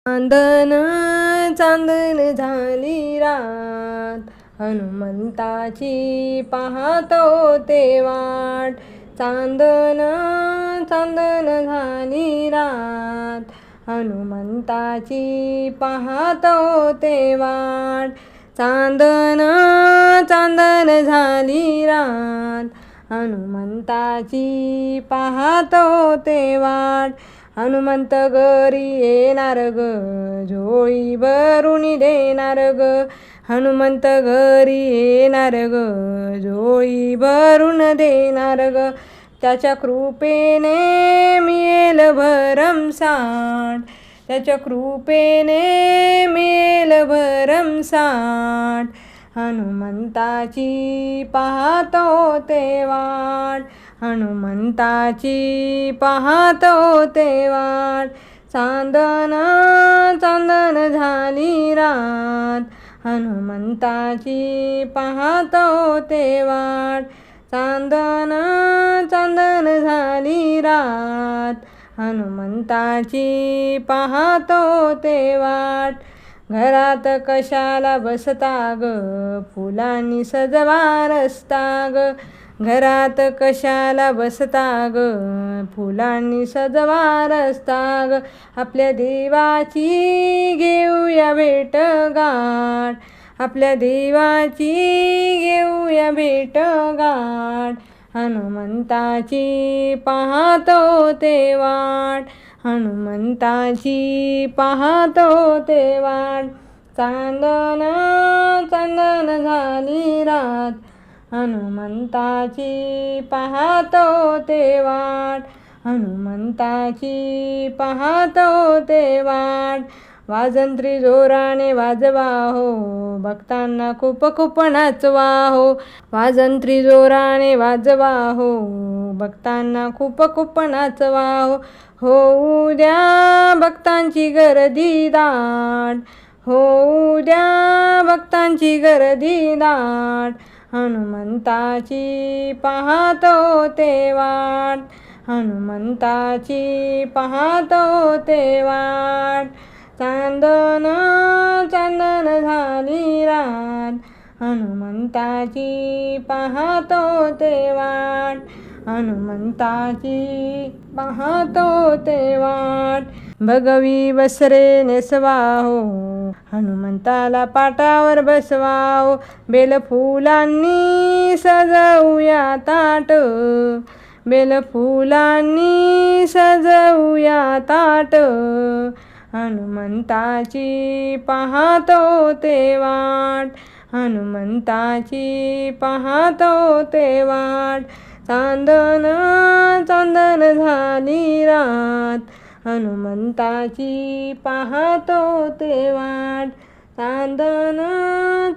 चांदन चांदन झाली रात, हनुमंताची पाहतो ते वाट. चांदन चांदन झाली रात, हनुमंताची पाहतो ते वाट. चांदन चांदन झाली रात, हनुमंताची पाहतो ते वाट. हनुमंत घरी येणार ग, झोळी भरून देणार ग. हनुमंत घरी येणार ग, झोळी भरून देणार ग. त्याच्या कृपेने मिळेल भरमसाठ, त्याच्या कृपेने मिळेल भरमसाठ. हनुमंताची पाहतो ते वाट, हनुमंताची पाहतो ते वाट. चांदन चांदन झाली रात, हनुमंताची पाहतो ते वाट. चांदन चांदन झाली रात, हनुमंताची पाहतो ते वाट. घरात कशाला बसता ग, फुलांनी सजवा रस्ता ग. घरात कशाला बसता ग, फुलांनी सजवा रस्ता ग. आपल्या देवाची घेऊया भेट गाठ, आपल्या देवाची घेऊया भेट गाठ. हनुमंताची पाहतो ते वाट, हनुमंताची पाहतो ते वाट. चांदन चांदन झाली रात, हनुमंताची पाहतो ते वाट, हनुमंताची पाहतो ते वाट. वाजंत्री जोराने वाजवा हो, भक्तांना खूप खूप नाचवा हो. वाजंत्री जोराने वाजवा हो, भक्तांना खूप खूप नाचवा हो. होऊ द्या भक्तांची गर्दी दाट, होऊ द्या भक्तांची गर्दी दाट. हनुमंताची पाहतो ते वाट, हनुमंताची पाहतो ते वाट. चांदन चांदन झाली रात, हनुमंताची पाहतो ते वाट, हनुमंताची पाहतो ते वाट. भगवी वस्त्रे नेसवा हो, हनुमंताला पाटावर बसवा हो. बेलफुलांनी सजवूया ताट, बेलफुलांनी सजवूया ताट. हनुमंताची पाहतो ते वाट, हनुमंताची पाहतो ते वाट. चांदन चांदन झाली रात, हनुमंताची पाहतो ते वाट. चांदन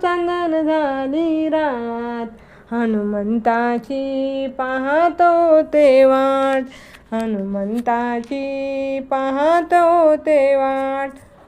चांदन झाली रात, हनुमंताची पाहतो ते वाट, हनुमंताची पाहतो ते वाट.